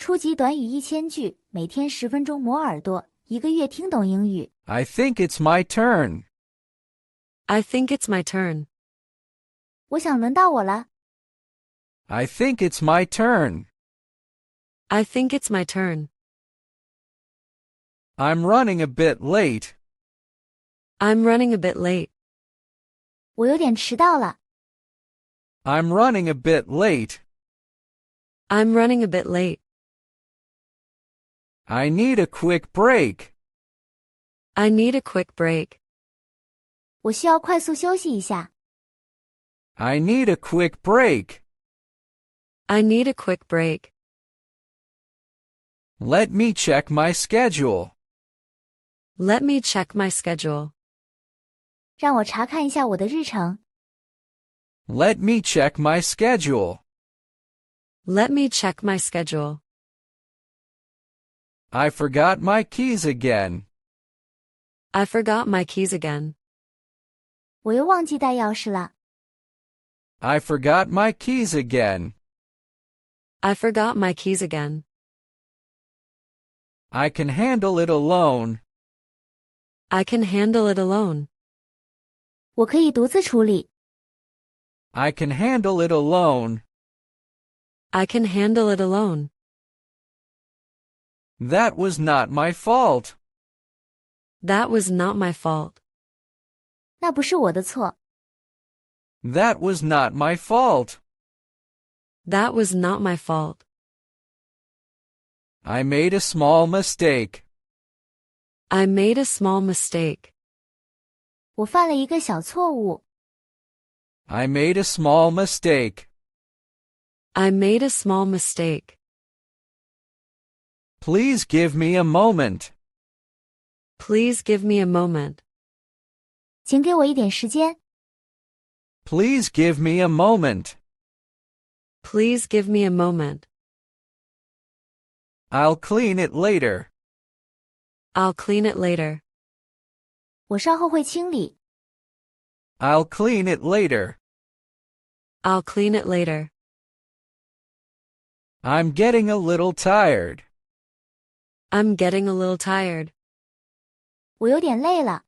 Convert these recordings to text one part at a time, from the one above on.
初级短语1000句，每天10分钟磨耳朵，一个月听懂英语。I think it's my turn. I think it's my turn. 我想轮到我了。I think it's my turn. I think it's my turn. I'm running a bit late. I'm running a bit late. 我有点迟到了。I'm running a bit late. I'm running a bit late. I need a quick break. I need a quick break. 我需要快速休息一下。I need a quick break. I need a quick break. Let me check my schedule. Let me check my schedule. 让我查看一下我的日程。Let me check my schedule. Let me check my schedule. I forgot my keys again. I forgot my keys again. 我又忘记带钥匙了。I forgot my keys again. I forgot my keys again. I can handle it alone. I can handle it alone. 我可以独自处理。I can handle it alone. I can handle it alone. That was not my fault. That was not my fault. 那不是我的错。That was not my fault. That was not my fault. I made a small mistake. I made a small mistake. 我犯了一个小错误。I made a small mistake. I made a small mistake. Please give me a moment. Please give me a moment. 请给我一点时间。Please give me a moment. Please give me a moment. I'll clean it later. I'll clean it later. 我稍后会清理。I'll clean it later. I'll clean it later. I'm getting a little tired. I'm getting a little tired. 我有点累了。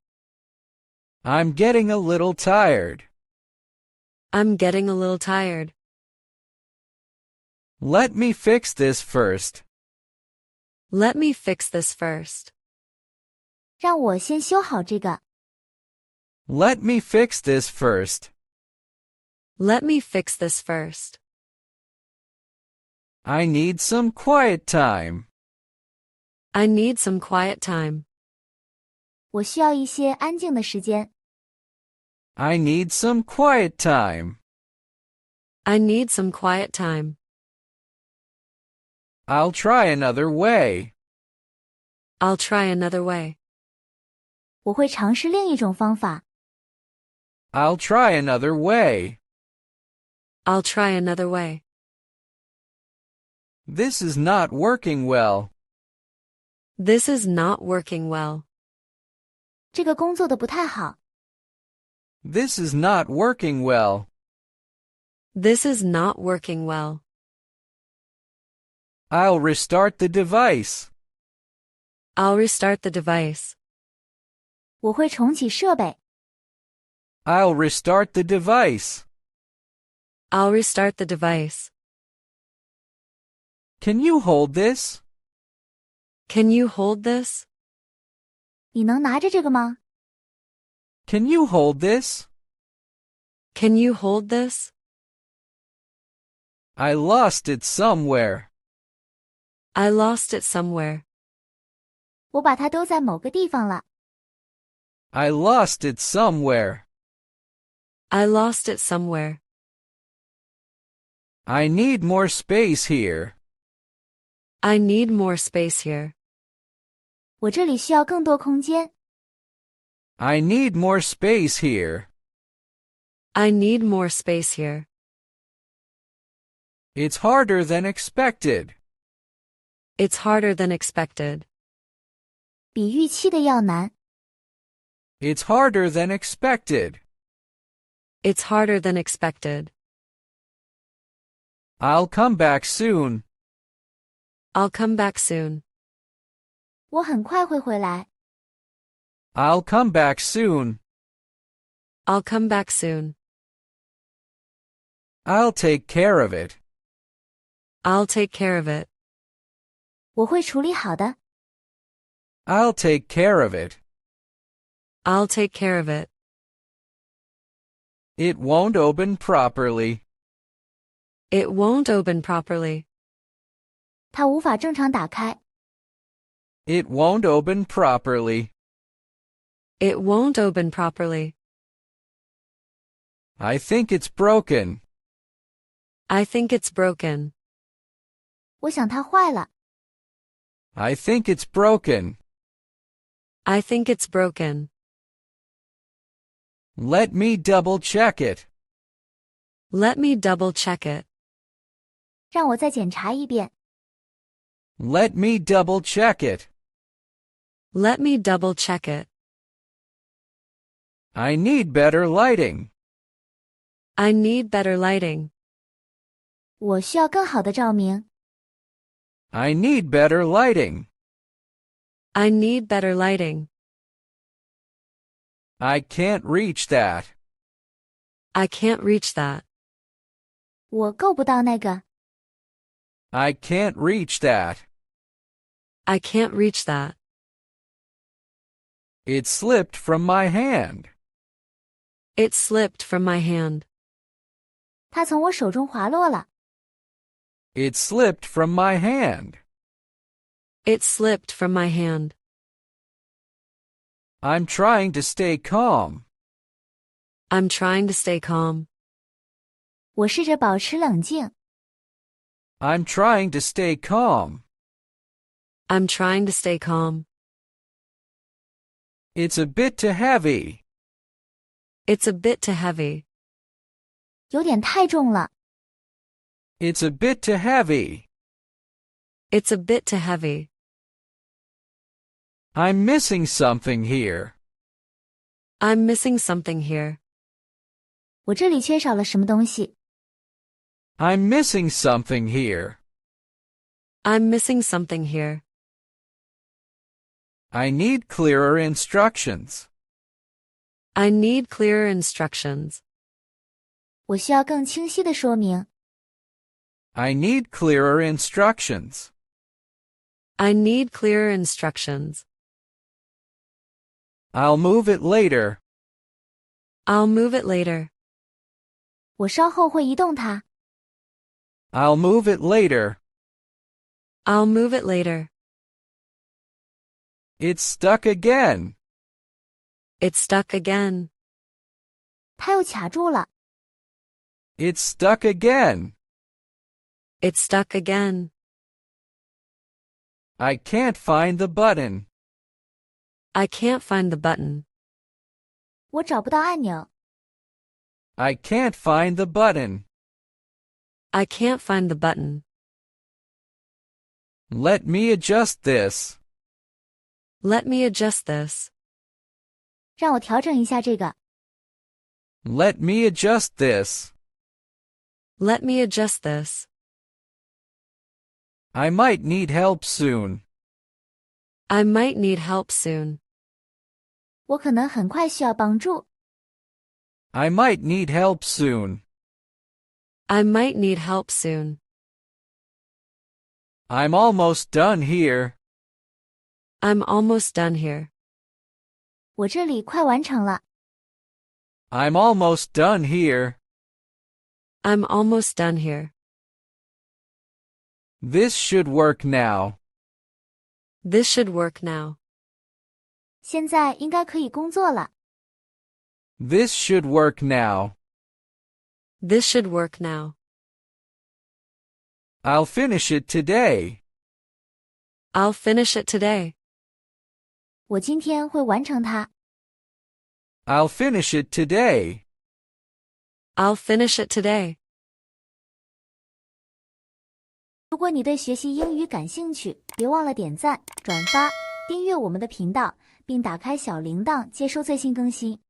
I'm getting a little tired. I'm getting a little tired. Let me fix this first. Let me fix this first. 让我先修好这个。Let me fix this first. Let me fix this first. I need some quiet time. I need some quiet time. 我需要一些安静的时间。I need some quiet time. I need some quiet time. I'll try another way. I'll try another way. 我会尝试另一种方法。I'll try another way. I'll try another way. This is not working well. This is not working well. 这个工作的不太好。This is not working well. This is not working well. I'll restart the device. I'll restart the device. 我会重启设备。I'll restart the device. I'll restart the device. Can you hold this? Can you hold this? 你能拿着这个吗？ Can you hold this? Can you hold this? I lost it somewhere. I lost it somewhere. 我把它丢在某个地方了。I lost it somewhere. I lost it somewhere. I need more space here. I need more space here. 我这里需要更多空间。I need more space here. I need more space here. It's harder than expected. It's harder than expected. 比预期的要难。It's harder than expected. It's harder than expected. I'll come back soon. I'll come back soon. 我很快会回来。I'll come back soon. I'll come back soon. I'll take care of it. I'll take care of it. 我会处理好的。I'll take care of it. I'll take care of it. It won't open properly. It won't open properly. 它无法正常打开。It won't open properly. It won't open properly. I think it's broken. I think it's broken. 我想它坏了。I think it's broken. I think it's broken. Let me double check it. Let me double check it. 让我再检查一遍。Let me double check it. Let me double check it. I need better lighting. I need better lighting. 我需要更好的照明。I need better lighting. I need better lighting. I can't reach that. I can't reach that. 我够不到那个。I can't reach that. I can't reach that. It slipped from my hand. It slipped from my hand. 它从我手中滑落了。It slipped from my hand. It slipped from my hand. I'm trying to stay calm. I'm trying to stay calm. 我试着保持冷静。I'm trying to stay calm. I'm trying to stay calm. It's a bit too heavy. It's a bit too heavy. 有点太重了。It's a bit too heavy. It's a bit too heavy. I'm missing something here. I'm missing something here. 我这里缺少了什么东西。I'm missing something here. I'm missing something here. I need clearer instructions. I need clearer instructions. 我需要更清晰的说明。I need clearer instructions. I need clearer instructions. I'll move it later. I'll move it later. 我稍后会移动它。I'll move it later. I'll move it later. It's stuck again. It's stuck again. 它又卡住了。It's stuck again. It's stuck again. I can't find the button. I can't find the button. 我找不到按钮。I can't find the button. I can't find the button. Let me adjust this. Let me adjust this. 让我调整一下这个。Let me adjust this. Let me adjust this. I might need help soon. I might need help soon. 我可能很快需要帮助。I might need help soon. I might need help soon. I'm almost done here. I'm almost done here. 我这里快完成了。I'm almost done here. I'm almost done here. This should work now. This should work now. 现在应该可以工作了。This should work now. This should work now. I'll finish it today. I'll finish it today. 我今天会完成它。I'll finish it today. I'll finish it today. 如果你对学习英语感兴趣，别忘了点赞、转发、订阅我们的频道，并打开小铃铛接收最新更新。